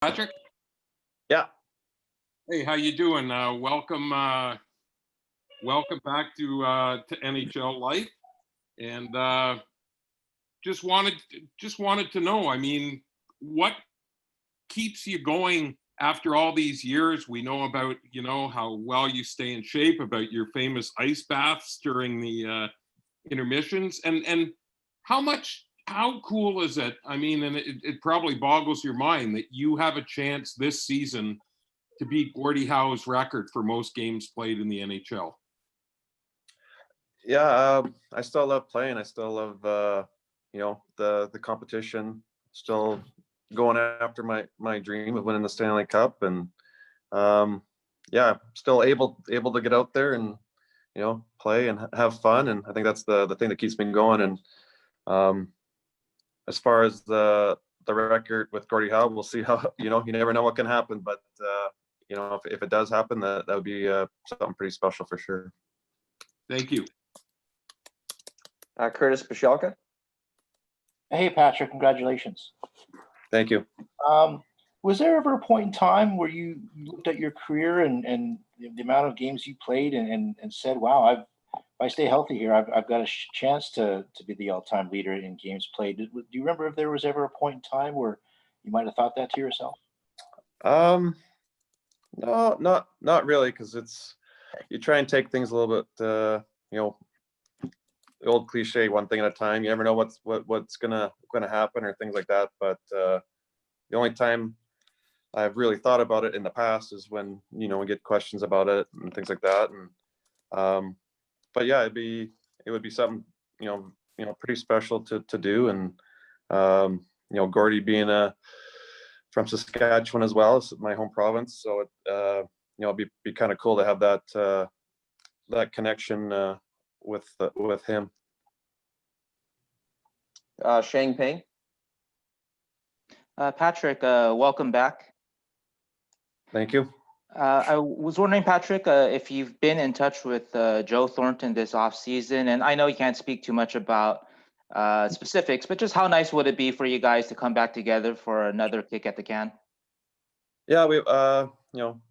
Patrick, Yeah. hey, how you doing? Welcome back to NHL life, and just wanted to know. I mean, what keeps you going after all these years? We know about how well you stay in shape, about your famous ice baths during the intermissions, and how cool is it? I mean, and it probably boggles your mind that you have a chance this season to beat Gordie Howe's record for most games played in the NHL. Yeah, I still love playing. I still love the competition. Still going after my dream of winning the Stanley Cup, and yeah, still able to get out there and play and have fun. And I think that's the thing that keeps me going. And as far as the record with Gordie Howe, we'll see how you never know what can happen, but if it does happen, that would be something pretty special for sure. Thank you. Curtis Pashelka. Hey, Patrick, congratulations. Thank you. Was there ever a point in time where you looked at your career and the amount of games you played and said, wow, if I stay healthy here, I've got a chance to be the all-time leader in games played? Do you remember if there was ever a point in time where you might have thought that to yourself? No, not really, because you try and take things a little bit, the old cliche, one thing at a time. You never know what's gonna happen or things like that. But the only time I've really thought about it in the past is when we get questions about it and things like that. And but yeah, it would be something pretty special to do. And Gordie being from Saskatchewan as well, it's my home province, so it'd be kind of cool to have that connection with him. Sheng Peng. Patrick, welcome back. Thank you. I was wondering, Patrick, if you've been in touch with Joe Thornton this offseason, and I know you can't speak too much about specifics, but just how nice would it be for you guys to come back together for another kick at the can? Yeah, we kind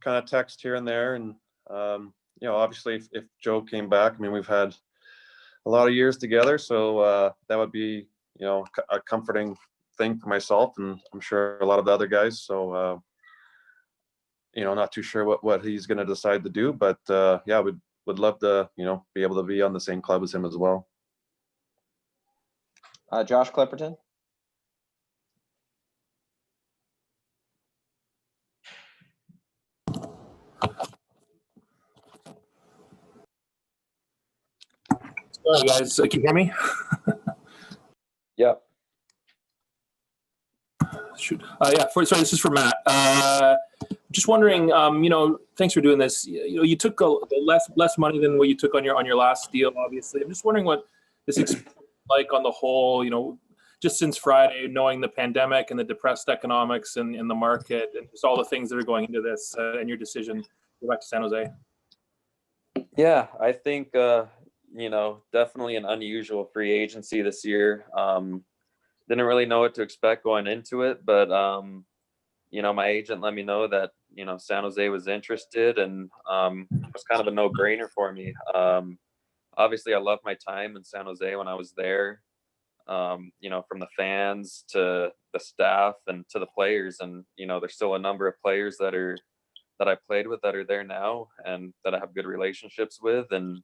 of text here and there, and obviously if Joe came back, I mean, we've had a lot of years together, so that would be a comforting thing for myself, and I'm sure a lot of the other guys. So not too sure what he's going to decide to do, but yeah, would love to be able to be on the same club as him as well. Josh Clipperton. Sorry, guys. Can you hear me? Yep. Shoot. Sorry, this is for Matt. Just wondering, thanks for doing this. You took less money than what you took on your last deal, obviously. I'm just wondering what this experience like on the whole, just since Friday, knowing the pandemic and the depressed economics and in the market and just all the things that are going into this and your decision to go back to San Jose. Yeah, I think, definitely an unusual free agency this year. Didn't really know what to expect going into it, but, my agent let me know that, San Jose was interested, and it was kind of a no-brainer for me. Obviously, I loved my time in San Jose when I was there, from the fans to the staff and to the players. And, there's still a number of players that I played with that are there now and that I have good relationships with. And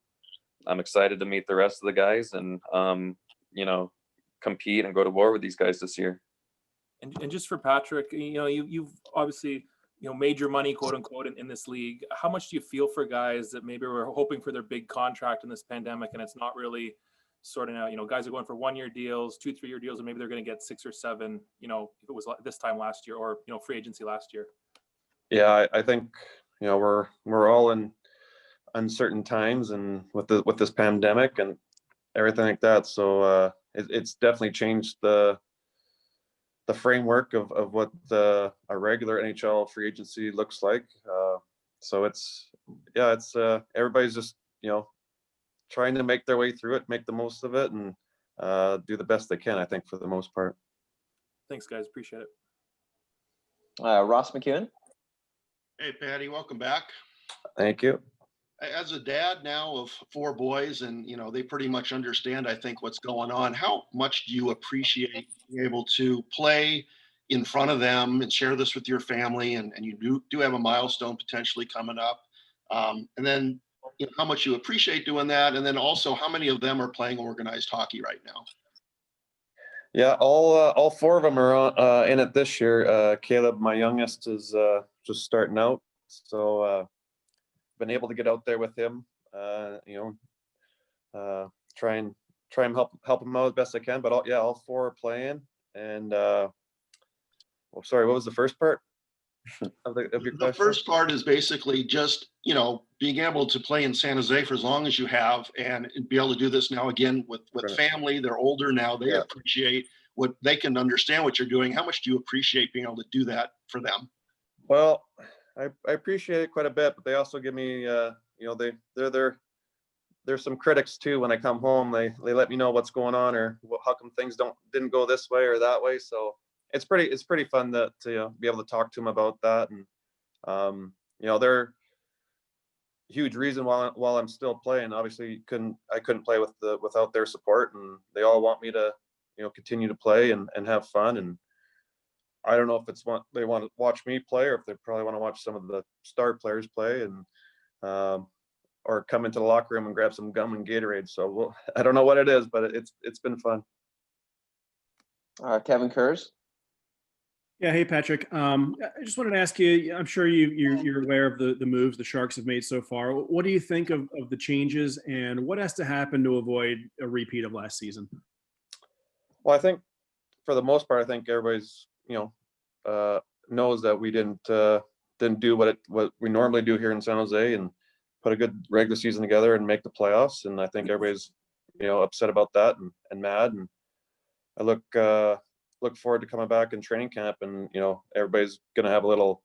I'm excited to meet the rest of the guys and, compete and go to war with these guys this year. And just for Patrick, you've obviously, made your money, quote unquote, in this league. How much do you feel for guys that maybe were hoping for their big contract in this pandemic and it's not really sorting out? Guys are going for 1-year deals, 2-3-year deals, and maybe they're going to get 6 or 7, if it was this time last year or, free agency last year. Yeah, I think, we're all in uncertain times, and with this pandemic and everything like that. So it's definitely changed the framework of what a regular NHL free agency looks like. So it's everybody's just trying to make their way through it, make the most of it, and do the best they can, I think, for the most part. Thanks, guys. Appreciate it. Ross McEwen. Hey, Patty, welcome back. Thank you. As a dad now of 4 boys, and they pretty much understand, I think, what's going on. How much do you appreciate being able to play in front of them and share this with your family? And you do have a milestone potentially coming up. And then how much you appreciate doing that, and then also how many of them are playing organized hockey right now? Yeah, all 4 of them are in it this year. Caleb, my youngest, is just starting out, so been able to get out there with him. Try and help him out as best I can. But all 4 are playing. And sorry, what was the first part of your question? The first part is basically just being able to play in San Jose for as long as you have, and be able to do this now again with family. They're older now. They appreciate what they can understand what you're doing. How much do you appreciate being able to do that for them? Well, I appreciate it quite a bit, but they also give me there's some critics too. When I come home, they let me know what's going on, or how come things didn't go this way or that way. So it's pretty fun to be able to talk to them about that. And they're a huge reason while I'm still playing. Obviously I couldn't play without their support, and they all want me to continue to play and have fun. And I don't know if they want to watch me play, or if they probably want to watch some of the star players play, and or come into the locker room and grab some gum and Gatorade. So I don't know what it is, but it's been fun. Kevin Kurz. Yeah, hey Patrick. I just wanted to ask you. I'm sure you're aware of the moves the Sharks have made so far. What do you think of the changes, and what has to happen to avoid a repeat of last season? Well, I think for the most part, I think everybody's knows that we didn't do what we normally do here in San Jose, and put a good regular season together and make the playoffs. And I think everybody's upset about that and mad. And I look forward to coming back in training camp, and everybody's gonna have a little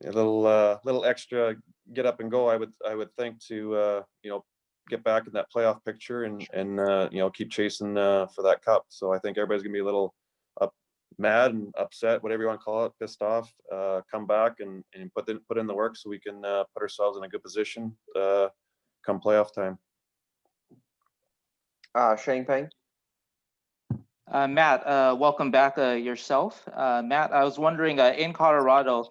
little extra get up and go. I would think to get back in that playoff picture and keep chasing for that cup. So I think everybody's gonna be a little mad and upset, whatever you want to call it, pissed off, come back and put in the work so we can put ourselves in a good position come playoff time. Shane Payne. Matt, welcome back yourself. Matt, I was wondering, in Colorado,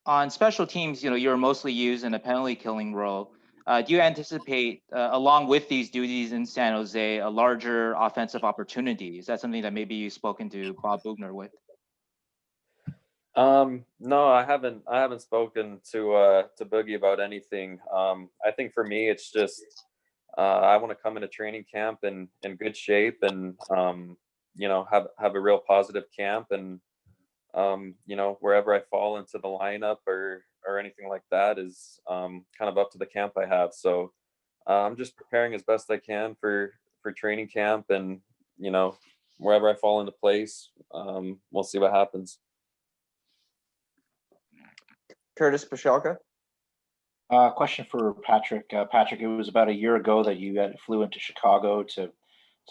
on special teams, you're mostly used in a penalty killing role. Do you anticipate, along with these duties in San Jose, a larger offensive opportunity? Is that something that maybe you've spoken to Bob Boughner with? No, I haven't spoken to Boogie about anything. I think for me, it's just I want to come into training camp in good shape, and have a real positive camp, and wherever I fall into the lineup or anything like that is kind of up to the camp I have. So I'm just preparing as best I can for training camp, and wherever I fall into place, we'll see what happens. Curtis Pashelka. Question for Patrick. Patrick, it was about a year ago that you flew into Chicago to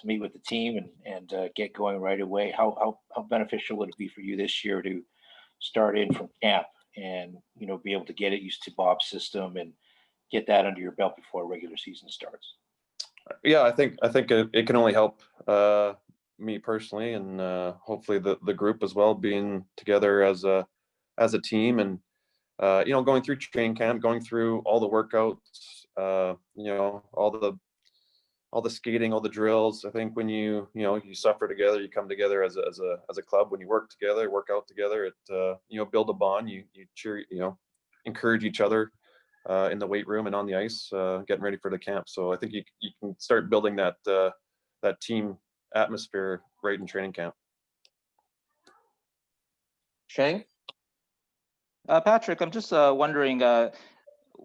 meet with the team and get going right away. How beneficial would it be for you this year to start in from camp and be able to get it used to Bob's system and get that under your belt before regular season starts? Yeah, I think it can only help me personally, and hopefully the group as well, being together as a team, and going through training camp, going through all the workouts, all the skating, all the drills. I think when you suffer together, you come together as a club. When you work together, work out together, it build a bond. You cheer, encourage each other in the weight room and on the ice, getting ready for the camp. So I think you can start building that team atmosphere right in training camp. Shane. Patrick, I'm just wondering,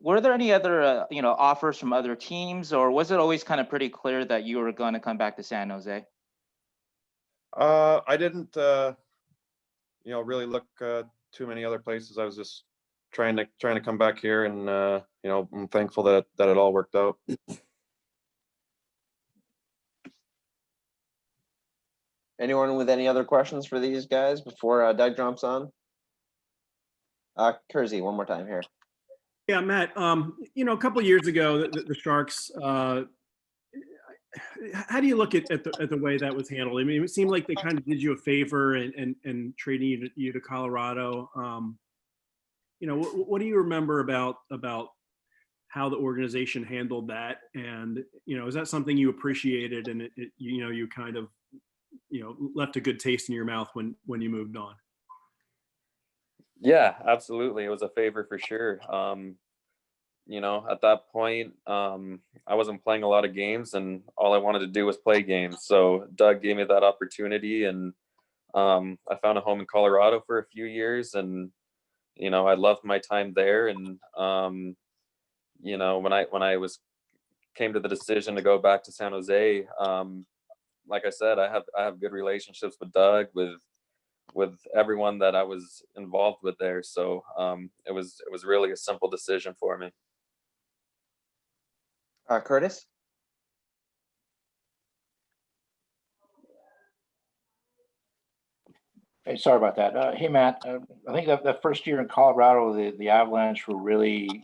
were there any other offers from other teams, or was it always kind of pretty clear that you were going to come back to San Jose? I didn't really look too many other places. I was just trying to come back here, and I'm thankful that it all worked out. Anyone with any other questions for these guys before Doug jumps on? Kersey, one more time here. Yeah, Matt, a couple of years ago, the Sharks, how do you look at the way that was handled? I mean, it seemed like they kind of did you a favor and trading you to Colorado. What do you remember about how the organization handled that? And, is that something you appreciated and you kind of, left a good taste in your mouth when you moved on? Yeah, absolutely. It was a favor for sure. At that point, I wasn't playing a lot of games and all I wanted to do was play games. So Doug gave me that opportunity, and I found a home in Colorado for a few years, and, I loved my time there. And, when I came to the decision to go back to San Jose, like I said, I have good relationships with Doug, with everyone that I was involved with there. So it was really a simple decision for me. Curtis? Hey, sorry about that. Hey, Matt, I think that first year in Colorado, the Avalanche were really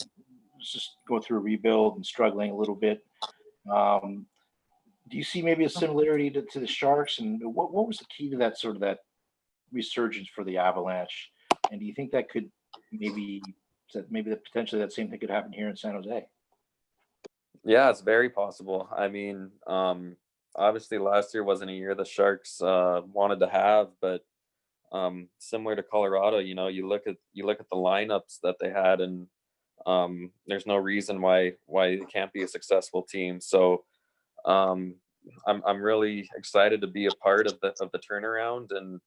just going through a rebuild and struggling a little bit. Do you see maybe a similarity to the Sharks? And what was the key to that resurgence for the Avalanche? And do you think that could potentially that same thing could happen here in San Jose? Yeah, it's very possible. I mean, obviously last year wasn't a year the Sharks wanted to have, but similar to Colorado, you look at the lineups that they had, and there's no reason why it can't be a successful team. So I'm really excited to be a part of the turnaround, and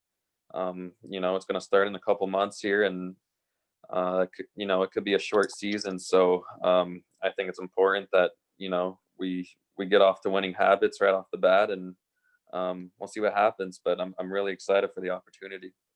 it's going to start in a couple months here, and it could be a short season. So I think it's important that we get off to winning habits right off the bat, and we'll see what happens. But I'm really excited for the opportunity.